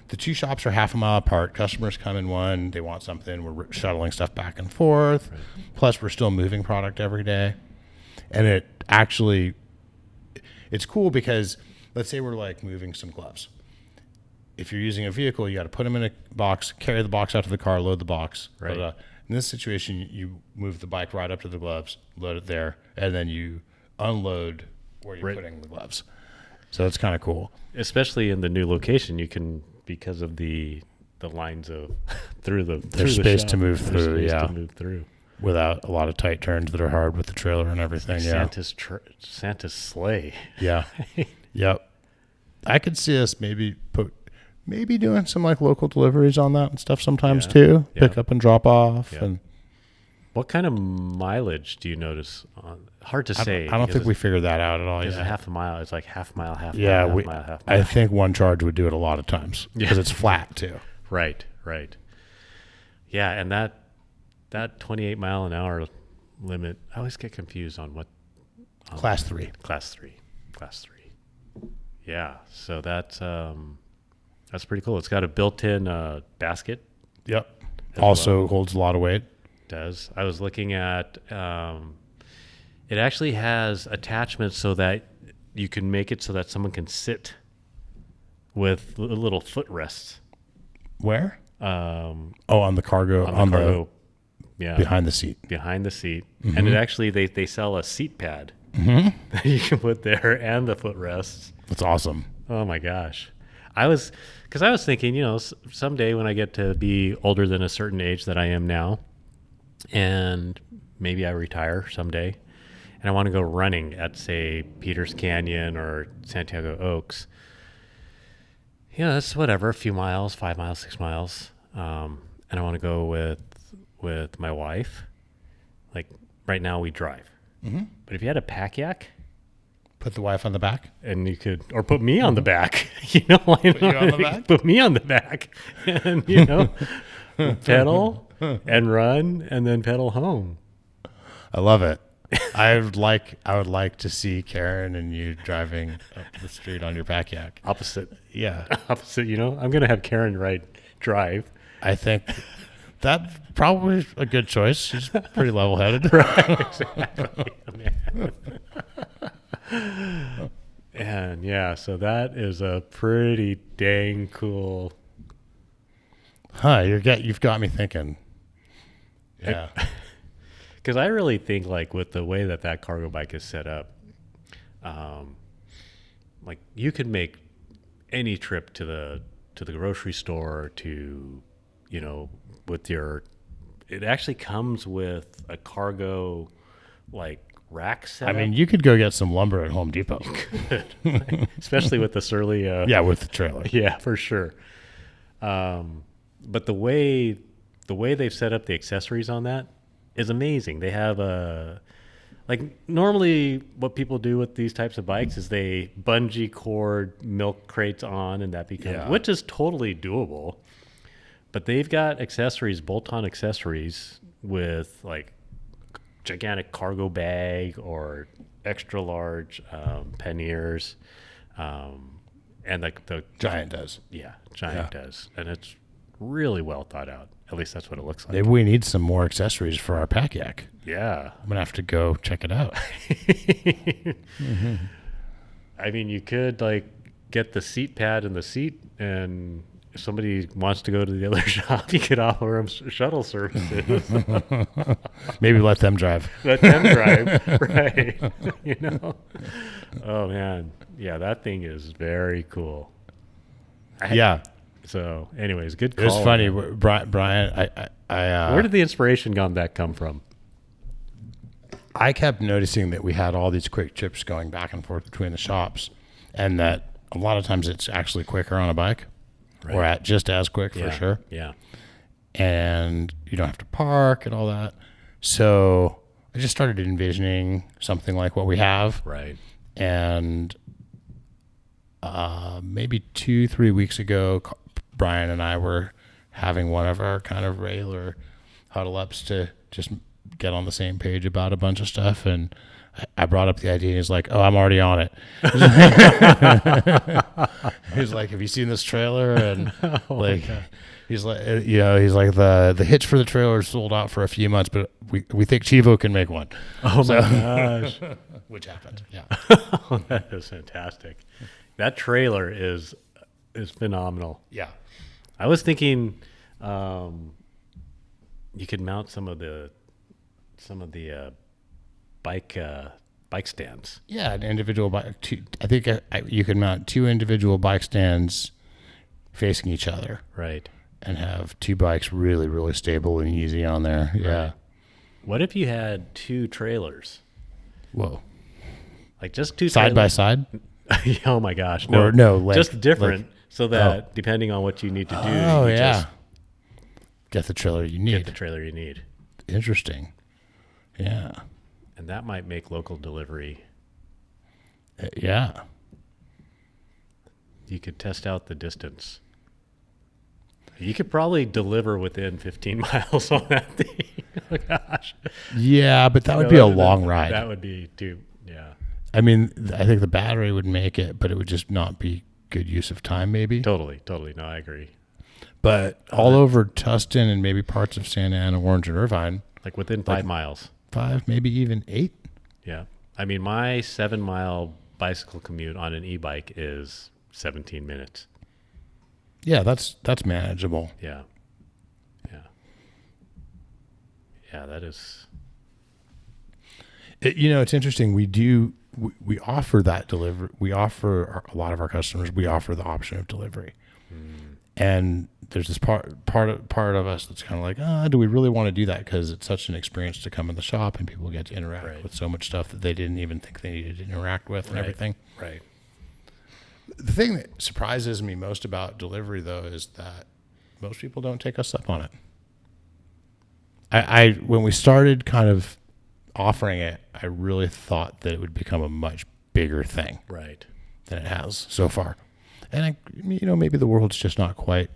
The 2 shops are half a mile apart. Customers come in one. They want something. We're shuttling stuff back and forth. Right. Plus, we're still moving product every day, and it's cool because let's say we're like moving some gloves. If you're using a vehicle, you got to put them in a box, carry the box out to the car, load the box. Right. In this situation, you move the bike right up to the gloves, load it there, and then you unload where you're putting the gloves. So it's kind of cool. Especially in the new location, you can, because of the lines of There's space to move through, yeah. To move through. Without a lot of tight turns that are hard with the trailer and everything. Yeah. Santa's sleigh. Yeah. Yep. I could see us maybe doing some like local deliveries on that and stuff sometimes too. Yeah. Pick up and drop off. Yeah. And What kind of mileage do you notice? Hard to say. I don't think we figured that out at all. It's yet. half a mile. It's like half mile, half Yeah, mile, half mile. I think one charge would do it a lot of times because it's flat too. Right. Yeah, and that 28 mile an hour limit, I always get confused on what Class 3. Class 3. Yeah, so that's pretty cool. It's got a built-in basket. Yep. Also holds a lot of weight. Does. I was looking at it actually has attachments so that you can make it so that someone can sit with little footrests. Where? On the cargo. On the cargo. Yeah. Behind the seat. Mm-hmm. And it actually, they sell a seat pad that you can put there and the footrests. That's awesome. Oh my gosh. I was thinking, someday when I get to be older than a certain age that I am now, and maybe I retire someday, and I want to go running at, say, Peters Canyon or Santiago Oaks. That's whatever, a few miles, 5 miles, 6 miles. And I want to go with my wife. Like right now we drive. Mm-hmm. But if you had a Pak Yak, put the wife on the back, and you could, or put me on the back. Why not? Put you on the back? Put me on the back, and pedal and run, and then pedal home. I love it. I would like to see Karen and you driving up the street on your Pak Yak. Opposite. Yeah. Opposite. I'm going to have Karen drive. I think that's probably a good choice. She's pretty level-headed. Right. Exactly. And yeah, so that is a pretty dang cool. You've got me thinking. Yeah. Because I really think, like, with the way that cargo bike is set up, like, you could make any trip to the grocery store with your. It actually comes with a cargo, like, rack set. I mean, you could go get some lumber at Home Depot. You could, especially with the Surly. With the trailer. Yeah, for sure. But the way they've set up the accessories on that is amazing. They have normally what people do with these types of bikes is they bungee cord milk crates on, and that becomes, which is totally doable. But they've got accessories, bolt-on accessories with like gigantic cargo bag or extra large panniers, and the Giant does. Yeah, Giant does, and it's really well thought out. At least that's what it looks like. Maybe we need some more accessories for our Pak Yak. Yeah. I'm going to have to go check it out. Mm-hmm. I mean, you could like get the seat pad in the seat, and if somebody wants to go to the other shop, you could offer them shuttle services. Maybe let them drive. Let them drive, right. Oh, man. Yeah, that thing is very cool. So, anyways, good call. It was funny, Brian. Where did the inspiration on that come from? I kept noticing that we had all these quick trips going back and forth between the shops, and that a lot of times it's actually quicker on a bike, or just as quick for sure. Yeah, and you don't have to park and all that. So I just started envisioning something like what we have, right? And maybe 2-3 weeks ago, Brian and I were having one of our kind of regular huddle ups to just get on the same page about a bunch of stuff. And I brought up the idea. And he's like, "Oh, I'm already on it." He's like, "Have you seen this trailer?" And he's like, the hitch for the trailer is sold out for a few months, but we think Chivo can make one. Oh my gosh. Which happened. Yeah. Oh, that is fantastic. That trailer is phenomenal. Yeah. I was thinking you could mount some of the bike stands. Yeah, an individual bike. I think you could mount 2 individual bike stands facing each other. Right. And have 2 bikes really, really stable and easy on there. Yeah. Right. What if you had 2 trailers? Whoa. Like just 2 side by side? Oh my gosh. Just different, so that depending on what you need to do, get the trailer you need. Get the trailer you need. Interesting. Yeah. And that might make local delivery. Yeah. You could test out the distance. You could probably deliver within 15 miles on that thing. Oh, gosh. Yeah, but that would be a long ride. That would be too, yeah. I mean, I think the battery would make it, but it would just not be good use of time, maybe. Totally. No, I agree. But all over Tustin and maybe parts of Santa Ana, Orange, and Irvine. Like within 5 miles. 5, maybe even 8. Yeah. I mean, my 7-mile bicycle commute on an e-bike is 17 minutes. Yeah, that's manageable. Yeah. Yeah, that is. It's interesting. We offer that delivery. We offer a lot of our customers. We offer the option of delivery, and there's this part of us that's kind of like, do we really want to do that? Because it's such an experience to come in the shop and people get to interact with so much stuff that they didn't even think they needed to interact with and everything. Right. The thing that surprises me most about delivery, though, is that most people don't take us up on it. I when we started kind of offering it, I really thought that it would become a much bigger thing than it has so far. And maybe the world's just not quite.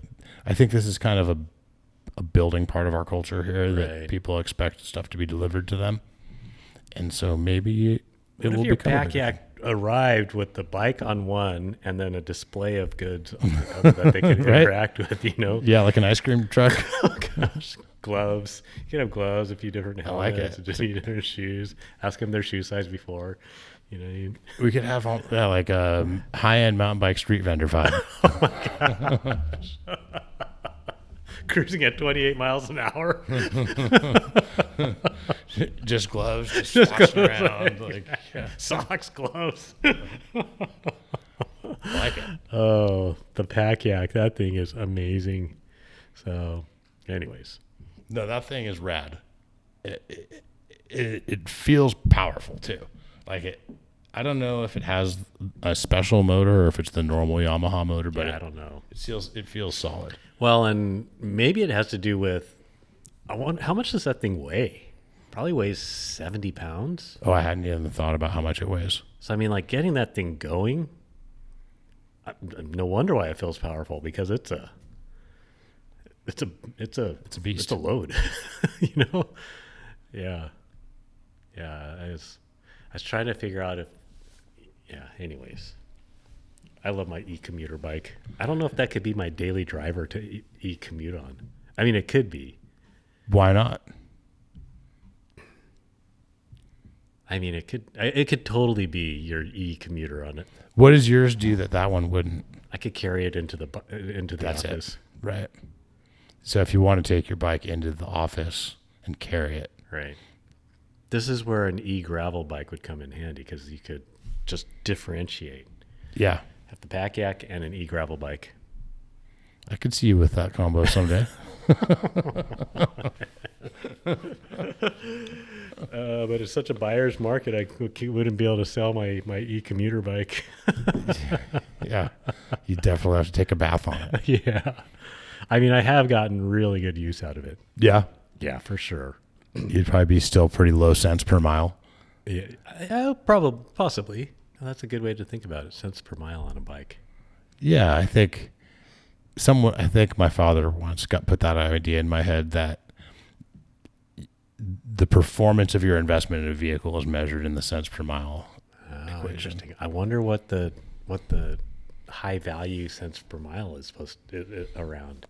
I think this is kind of a building part of our culture here that people expect stuff to be delivered to them, and so maybe it will become. Pak Yak arrived with the bike on one and then a display of goods on the other that they could interact with. Yeah, like an ice cream truck. Oh gosh. Gloves. You can have gloves, a few different helmets, I like it. just a few different shoes. Ask them their shoe size before. We could have like a high-end mountain bike street vendor vibe. Oh my gosh. Cruising at 28 miles an hour. Just gloves, just washing around. Socks, gloves. I like it. Oh, the Pak Yak. That thing is amazing. So, anyways. No, that thing is rad. It feels powerful too. I don't know if it has a special motor or if it's the normal Yamaha motor, but I don't know. It feels solid. Well, and maybe it has to do with, how much does that thing weigh? Probably weighs 70 pounds. Oh, I hadn't even thought about how much it weighs. So, I mean, getting that thing going, no wonder why it feels powerful, because it's a beast. It's a load. Yeah. I was trying to figure out anyways. I love my e-commuter bike. I don't know if that could be my daily driver to e-commute on. I mean, it could be. Why not? I mean, it could totally be your e-commuter on it. What does yours do that one wouldn't? I could carry it into the That's office. It. Right. So if you want to take your bike into the office and carry it. Right. This is where an e-gravel bike would come in handy, because you could just differentiate. Yeah. Have the Pak Yak and an e-gravel bike. I could see you with that combo someday. But it's such a buyer's market, I wouldn't be able to sell my e-commuter bike. Yeah. You definitely have to take a bath on it. Yeah. I mean, I have gotten really good use out of it. Yeah. Yeah, for sure. You'd probably be still pretty low cents per mile. Yeah, possibly. That's a good way to think about it. Cents per mile on a bike. Yeah, I think my father once put that idea in my head that the performance of your investment in a vehicle is measured in the cents per mile equation. Interesting. I wonder what the high value cents per mile is supposed to around.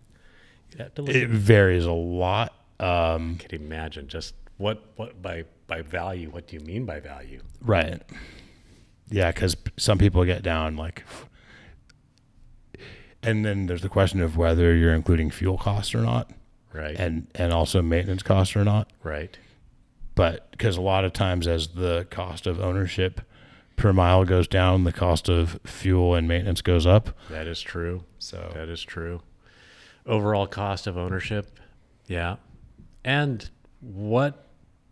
It varies a lot. I can imagine just what by value. What do you mean by value? Right. Yeah, because some people get down and then there's the question of whether you're including fuel costs or not. Right. And also maintenance costs or not. Right. But because a lot of times as the cost of ownership per mile goes down, the cost of fuel and maintenance goes up. That is true. So that is true. Overall cost of ownership. Yeah. And what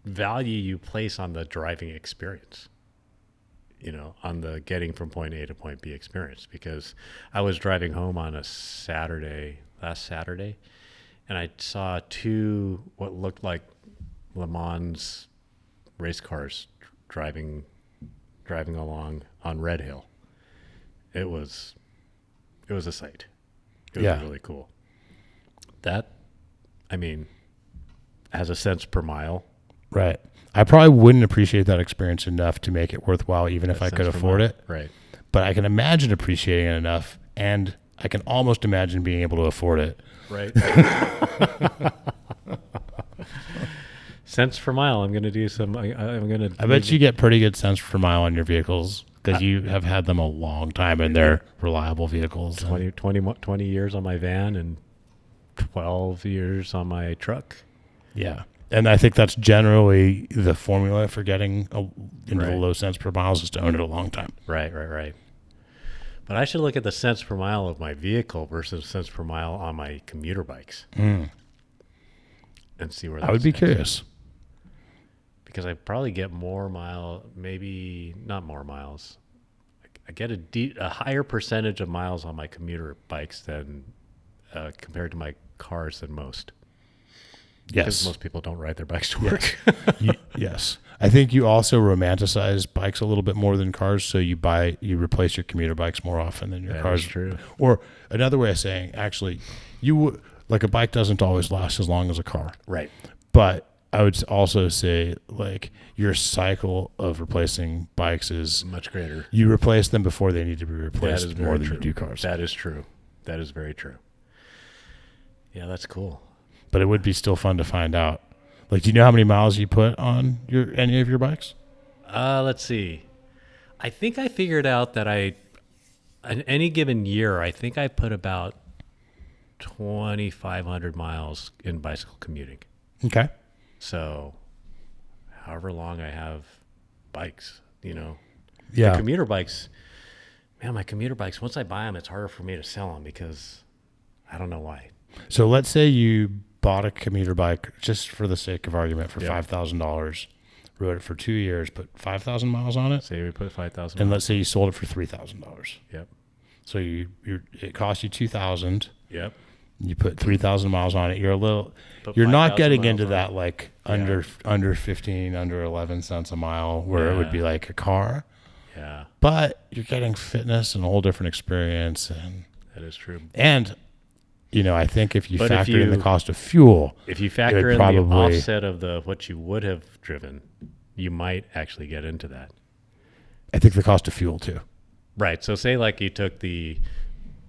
value you place on the driving experience, on the getting from point A to point B experience. Because I was driving home on a last Saturday, and I saw two what looked like Le Mans race cars driving along on Red Hill. It was a sight. It was really cool. That, I mean, has a cents per mile. Right. I probably wouldn't appreciate that experience enough to make it worthwhile, even if I could afford it. Right. But I can imagine appreciating it enough, and I can almost imagine being able to afford it. Right. Cents per mile. I'm going to do some. I'm going to. I bet you get pretty good cents per mile on your vehicles because you have had them a long time and they're reliable vehicles. 20 years on my van and 12 years on my truck. Yeah. And I think that's generally the formula for getting into the low cents per mile is to own it a long time. Right. But I should look at the cents per mile of my vehicle versus cents per mile on my commuter bikes and see where that I would be curious. Because I probably get more maybe not more miles. I get a higher percentage of miles on my commuter bikes than compared to my cars than most. Yes. Because most people don't ride their bikes to work. Yes. I think you also romanticize bikes a little bit more than cars, so you replace your commuter bikes more often than your cars. That's true. Or another way of saying, actually, like a bike doesn't always last as long as a car. Right. But I would also say, like, your cycle of replacing bikes is much greater. You replace them before they need to be replaced more than you do cars. That is true. That is very true. Yeah, that's cool. But it would be still fun to find out. Like, do you know how many miles you put on any of your bikes? Let's see. I think I figured out that in any given year, I think I put about 2,500 miles in bicycle commuting. Okay. So, however long I have bikes, Yeah. The commuter bikes, man, my commuter bikes, once I buy them, it's harder for me to sell them because I don't know why. So let's say you bought a commuter bike just for the sake of argument for $5,000, rode it for 2 years, put 5,000 miles on it. Say we put 5,000. And let's say you sold it for $3,000. Yep. So it cost you $2,000. Yep. You put 3,000 miles on it. You're not getting into that like under 15, under 11 cents a mile where it would be like a car. Yeah. But you're getting fitness and a whole different experience. And that is true. And I think if you factor in the cost of fuel, if you factor in the offset of what you would have driven, you might actually get into that. I think the cost of fuel too. Right. So say like you took the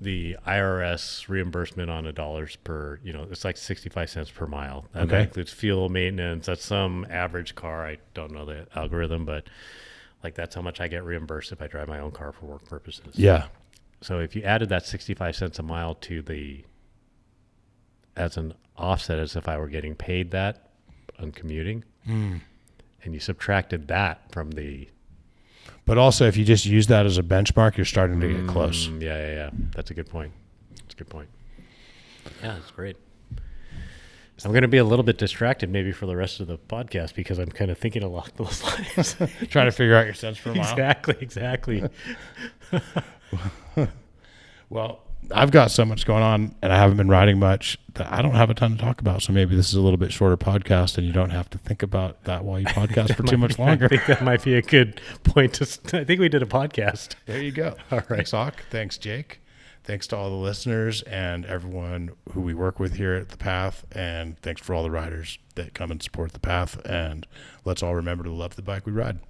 IRS reimbursement on $1 per, it's like 65 cents per mile. And that includes fuel, maintenance. That's some average car. I don't know the algorithm, but like that's how much I get reimbursed if I drive my own car for work purposes. Yeah. So if you added that 65 cents a mile as an offset, as if I were getting paid that on commuting, and you subtracted that from the... But also, if you just use that as a benchmark, you're starting to get close. Yeah. That's a good point. Yeah, that's great. I'm going to be a little bit distracted maybe for the rest of the podcast because I'm kind of thinking along those lines. Trying to figure out your cents per mile. Exactly. Well, I've got so much going on and I haven't been riding much that I don't have a ton to talk about. So maybe this is a little bit shorter podcast and you don't have to think about that while you podcast for too much longer. I think that might be a good point I think we did a podcast. There you go. All right. Thanks, Auk. Thanks, Jake. Thanks to all the listeners and everyone who we work with here at the Path. And thanks for all the riders that come and support the Path. And let's all remember to love the bike we ride.